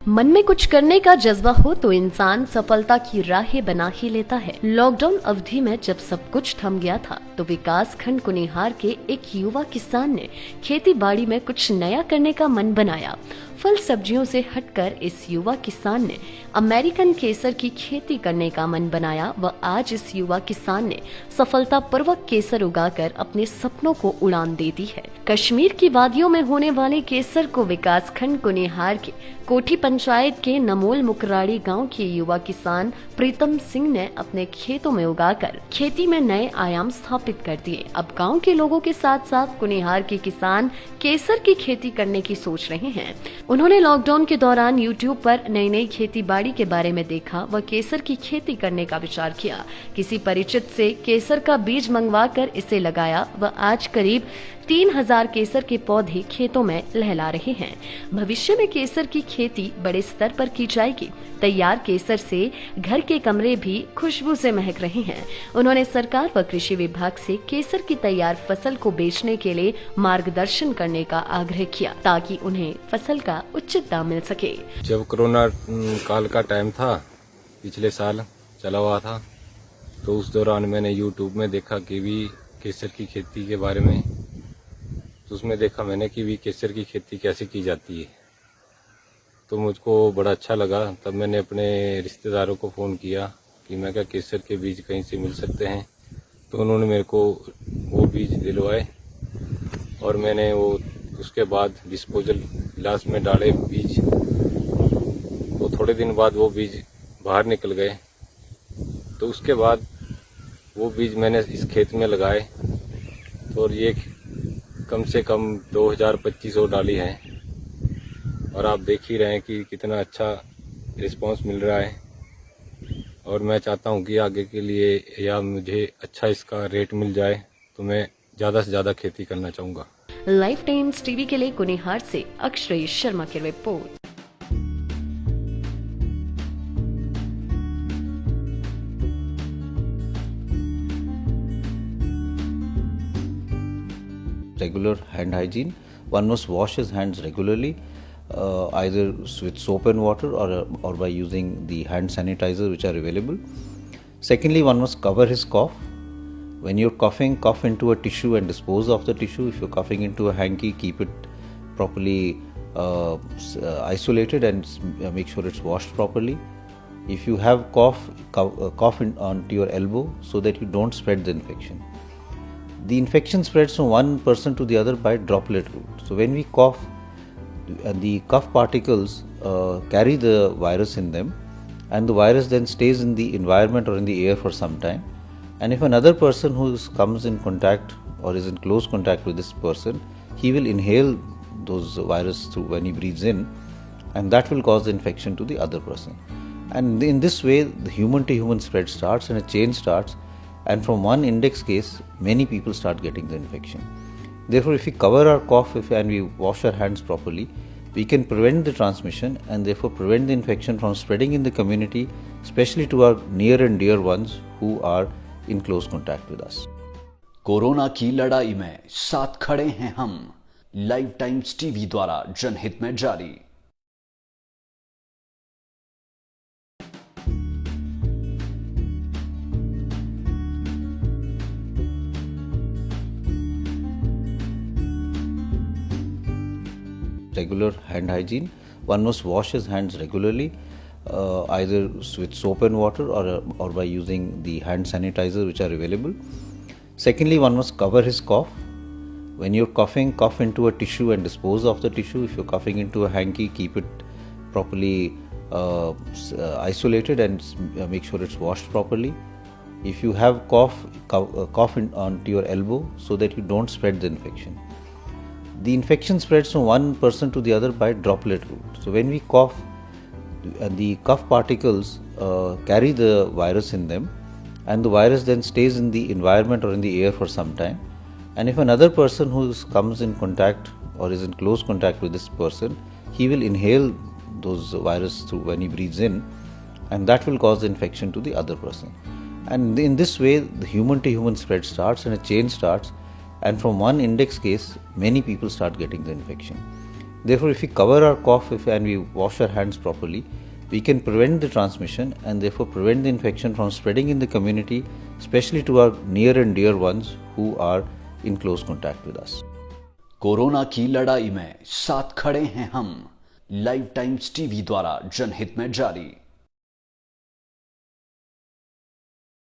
मन में कुछ करने का जज्बा हो तो इंसान सफलता की राहें बना ही लेता है। लॉकडाउन अवधि में जब सब कुछ थम गया था तो विकास खंड कुनिहार के एक युवा किसान ने खेती बाड़ी में कुछ नया करने का मन बनाया। फल सब्जियों से हटकर इस युवा किसान ने अमेरिकन केसर की खेती करने का मन बनाया व आज इस युवा किसान ने सफलतापूर्वक केसर उगाकर अपने सपनों को उड़ान दे दी है। कश्मीर की वादियों में होने वाले केसर को विकास खंड कुनिहार के कोठी पंचायत के नमोल मुकराड़ी गांव के युवा किसान प्रीतम सिंह ने अपने खेतों में उगाकर खेती में नए आयाम स्थापित कर दिए। अब गांव के लोगों के साथ साथ कुनिहार के किसान केसर की खेती करने की सोच रहे हैं। उन्होंने लॉकडाउन के दौरान YouTube पर नई नई खेती बाड़ी के बारे में देखा व केसर की खेती करने का विचार किया। किसी परिचित से केसर का बीज मंगवाकर इसे लगाया व आज करीब 3000 केसर के पौधे खेतों में लहला रहे हैं। भविष्य में केसर की खेती बड़े स्तर पर की जाएगी। तैयार केसर से घर के कमरे भी खुशबू से महक रहे हैं। उन्होंने सरकार व कृषि विभाग से केसर की तैयार फसल को बेचने के लिए मार्गदर्शन करने का आग्रह किया ताकि उन्हें फसल का उचित दाम मिल सके। जब कोरोना काल का टाइम था, पिछले साल चला हुआ था, तो उस दौरान मैंने YouTube में देखा कीवी केसर की खेती के बारे में। तो उसमें देखा मैंने कीवी केसर की खेती कैसे की जाती है, तो मुझको बड़ा अच्छा लगा। तब मैंने अपने रिश्तेदारों को फ़ोन किया कि मैं क्या केसर के बीज कहीं से मिल सकते हैं, तो उन्होंने मेरे को वो बीज दिलवाए और मैंने वो उसके बाद डिस्पोजल गिलास में डाले बीज। तो थोड़े दिन बाद वो बीज बाहर निकल गए। तो उसके बाद वो बीज मैंने इस खेत में लगाए, तो ये कम से कम 2000-2500 डाली है और आप देख ही रहे हैं कि कितना अच्छा रिस्पांस मिल रहा है। और मैं चाहता हूं कि आगे के लिए या मुझे अच्छा इसका रेट मिल जाए तो मैं ज़्यादा से ज़्यादा खेती करना चाहूँगा। लाइफ टाइम्स टीवी के लिए कुनिहार से अक्षय शर्मा की report. Regular hand hygiene. One must wash his hands regularly, either with soap and water or by using the hand sanitizer which are available. Secondly, one must cover his cough. When you're coughing, cough into a tissue and dispose of the tissue. If you're coughing into a hanky, keep it properly isolated and make sure it's washed properly. If you have cough, cough onto your elbow so that you don't spread the infection. The infection spreads from one person to the other by droplet route. So when we cough, the cough particles carry the virus in them, and the virus then stays in the environment or in the air for some time. And if another person who comes in contact or is in close contact with this person, he will inhale those virus through when he breathes in, and that will cause the infection to the other person. And in this way, the human to human spread starts and a chain starts. And from one index case, many people start getting the infection. Therefore, if we cover our cough and we wash our hands properly, we can prevent the transmission and therefore prevent the infection from spreading in the community, especially to our near and dear ones who are in close contact with us. Corona की लड़ाई में साथ खड़े हैं हम। Live times TV द्वारा जनहित में जारी। Regular hand hygiene. One must wash his hands regularly, either with soap and water or by using the hand sanitizer which are available. Secondly, one must cover his cough. When you're coughing, cough into a tissue and dispose of the tissue. If you're coughing into a hanky, keep it properly isolated and make sure it's washed properly. If you have cough, cough onto your elbow so that you don't spread the infection. The infection spreads from one person to the other by droplet route. So when we cough, the cough particles carry the virus in them, and the virus then stays in the environment or in the air for some time. And if another person who comes in contact or is in close contact with this person, he will inhale those virus through when he breathes in, and that will cause the infection to the other person. And in this way, the human to human spread starts and a chain starts. And from one index case, many people start getting the infection. Therefore, if we cover our cough and we wash our hands properly, we can prevent the transmission and therefore prevent the infection from spreading in the community, especially to our near and dear ones who are in close contact with us. Corona की लड़ाई में साथ खड़े हैं हम। Live times TV द्वारा जनहित में जारी।